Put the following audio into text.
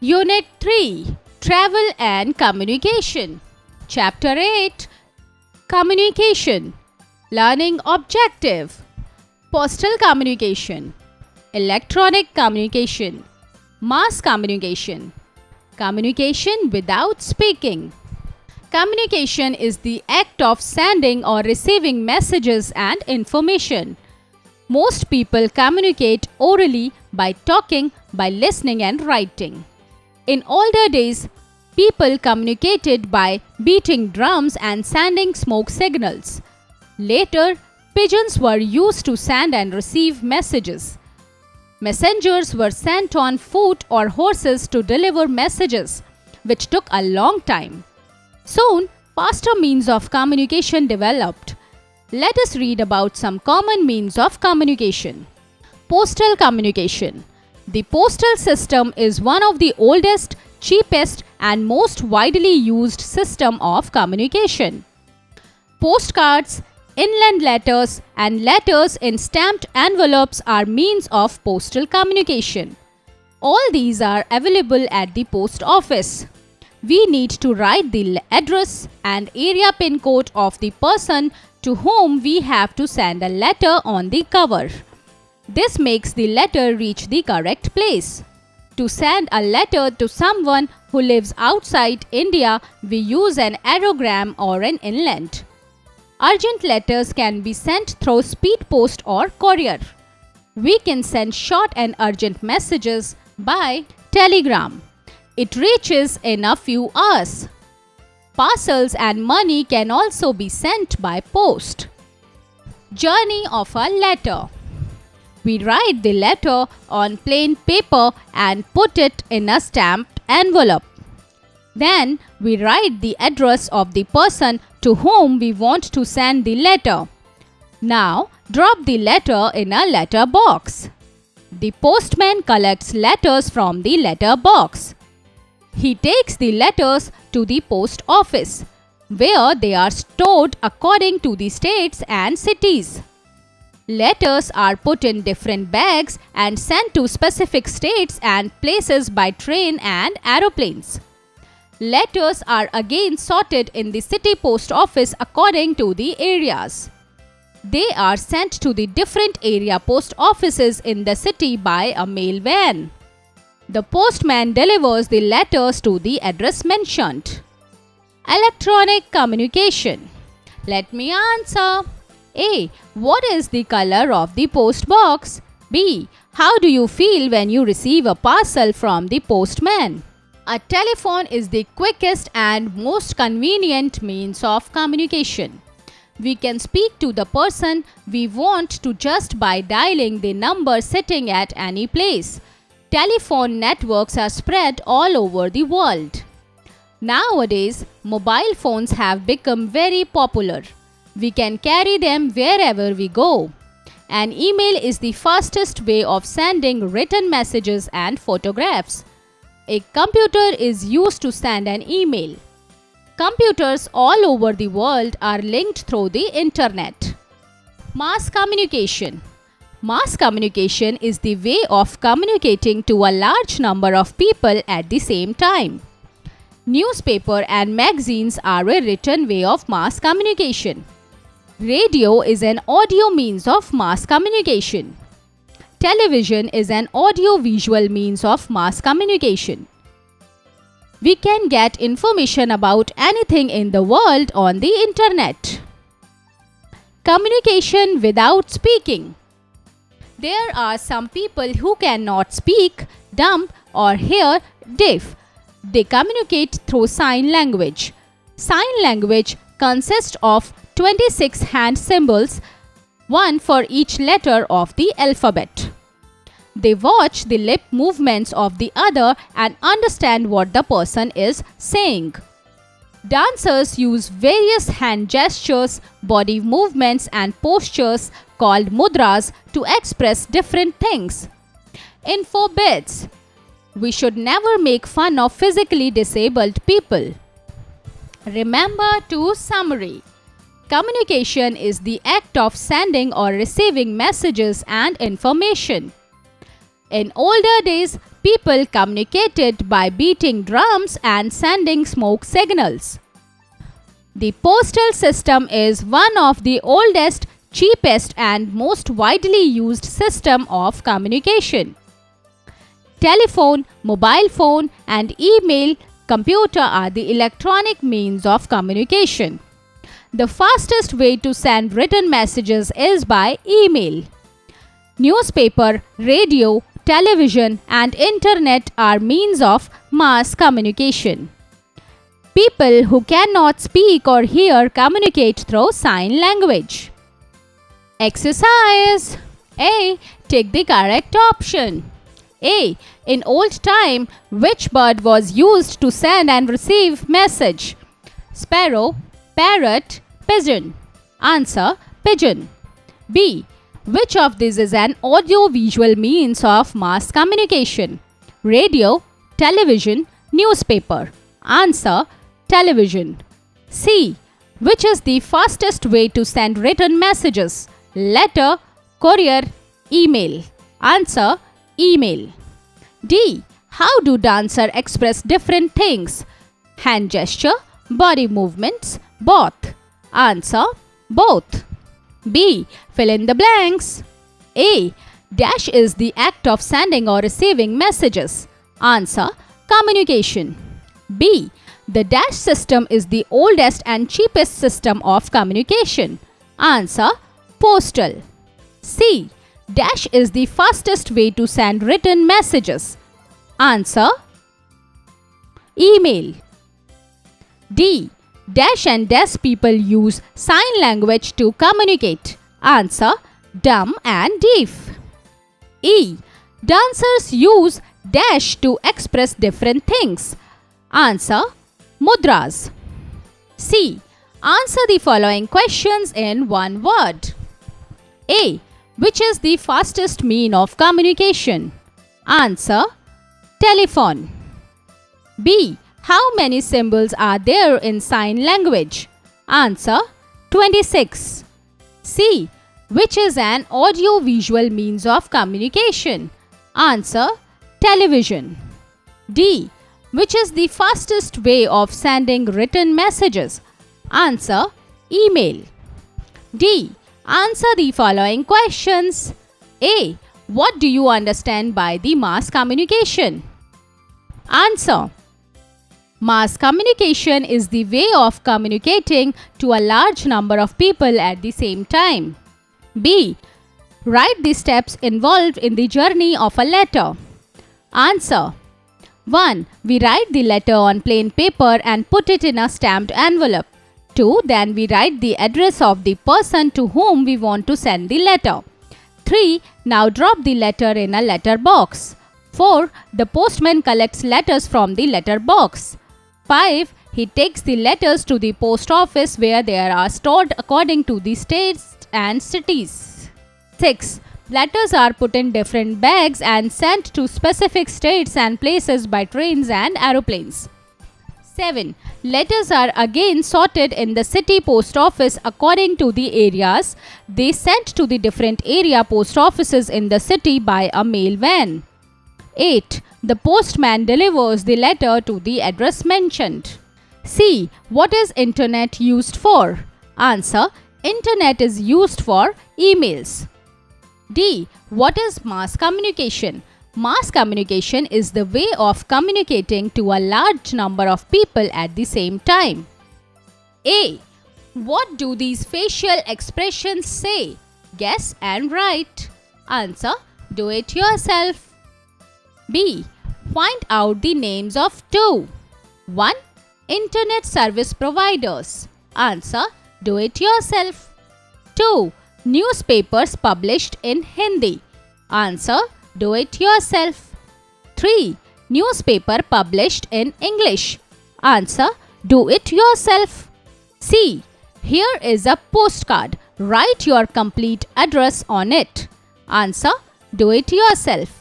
Unit 3 Travel and Communication. Chapter 8 Communication. Learning Objective. Postal communication, electronic communication, mass communication, communication without speaking. Communication is the act of sending or receiving messages and information. Most people communicate orally by talking, by listening and writing. In older days, people communicated by beating drums and sending smoke signals. Later, pigeons were used to send and receive messages. Messengers were sent on foot or horses to deliver messages, which took a long time. Soon, faster means of communication developed. Let us read about some common means of communication. Postal communication. The postal system is one of the oldest, cheapest, and most widely used system of communication. Postcards, inland letters, and letters in stamped envelopes are means of postal communication. All these are available at the post office. We need to write the address and area pin code of the person to whom we have to send a letter on the cover. This makes the letter reach the correct place. To send a letter to someone who lives outside India, we use an aerogram or an inland. Urgent letters can be sent through speed post or courier. We can send short and urgent messages by telegram. It reaches in a few hours. Parcels and money can also be sent by post. Journey of a letter. We write the letter on plain paper and put it in a stamped envelope. Then we write the address of the person to whom we want to send the letter. Now drop the letter in a letter box. The postman collects letters from the letter box. He takes the letters to the post office, where they are stored according to the states and cities. Letters are put in different bags and sent to specific states and places by train and aeroplanes. Letters are again sorted in the city post office according to the areas. They are sent to the different area post offices in the city by a mail van. The postman delivers the letters to the address mentioned. Electronic communication. Let me answer. A. What is the color of the post box? B. How do you feel when you receive a parcel from the postman? A telephone is the quickest and most convenient means of communication. We can speak to the person we want to just by dialing the number sitting at any place. Telephone networks are spread all over the world. Nowadays, mobile phones have become very popular. We can carry them wherever we go. An email is the fastest way of sending written messages and photographs. A computer is used to send an email. Computers all over the world are linked through the internet. Mass communication. Mass communication is the way of communicating to a large number of people at the same time. Newspaper and magazines are a written way of mass communication. Radio is an audio means of mass communication. Television is an audio-visual means of mass communication. We can get information about anything in the world on the internet. Communication without speaking. There are some people who cannot speak, dumb, or hear deaf. They communicate through sign language. Sign language consists of 26 hand symbols, one for each letter of the alphabet. They watch the lip movements of the other and understand what the person is saying. Dancers use various hand gestures, body movements and postures called mudras to express different things. Info bits. We should never make fun of physically disabled people. Remember to summary. Communication is the act of sending or receiving messages and information. In older days, people communicated by beating drums and sending smoke signals. The postal system is one of the oldest, cheapest and most widely used system of communication. Telephone, mobile phone and email, computer are the electronic means of communication. The fastest way to send written messages is by email. Newspaper, radio, television and internet are means of mass communication. People who cannot speak or hear communicate through sign language. Exercise. A. Take the correct option. A. In old time, which bird was used to send and receive message? Sparrow, parrot, pigeon. Answer: pigeon. B. Which of these is an audio-visual means of mass communication? Radio, television, newspaper. Answer: television. C. Which is the fastest way to send written messages? Letter, courier, email. Answer: email. D. How do dancers express different things? Hand gesture, body movements, both. Answer: both. B. Fill in the blanks. A. Dash is the act of sending or receiving messages. Answer: communication. B. The dash system is the oldest and cheapest system of communication. Answer: postal. C. Dash is the fastest way to send written messages. Answer: email. D. Dash and deaf people use sign language to communicate. Answer: dumb and deaf. E. Dancers use dash to express different things. Answer: mudras. C. Answer the following questions in one word. A. Which is the fastest mean of communication? Answer: telephone. B. How many symbols are there in sign language? Answer: 26. C. Which is an audio-visual means of communication? Answer: television. D. Which is the fastest way of sending written messages? Answer: email. D. Answer the following questions. A. What do you understand by the mass communication? Answer: mass communication is the way of communicating to a large number of people at the same time. B. Write the steps involved in the journey of a letter. Answer: 1. We write the letter on plain paper and put it in a stamped envelope. 2. Then we write the address of the person to whom we want to send the letter. 3. Now drop the letter in a letter box. 4. The postman collects letters from the letter box. 5. He takes the letters to the post office where they are stored according to the states and cities. 6. Letters are put in different bags and sent to specific states and places by trains and aeroplanes. 7. Letters are again sorted in the city post office according to the areas they sent to the different area post offices in the city by a mail van. 8. The postman delivers the letter to the address mentioned. C. What is internet used for? Answer: internet is used for emails. D. What is mass communication? Mass communication is the way of communicating to a large number of people at the same time. A. What do these facial expressions say? Guess and write. Answer: do it yourself. B. Find out the names of 2. 1. Internet service providers. Answer: do it yourself. 2. Newspapers published in Hindi. Answer: do it yourself. 3. Newspaper published in English. Answer: do it yourself. C. Here is a postcard. Write your complete address on it. Answer: do it yourself.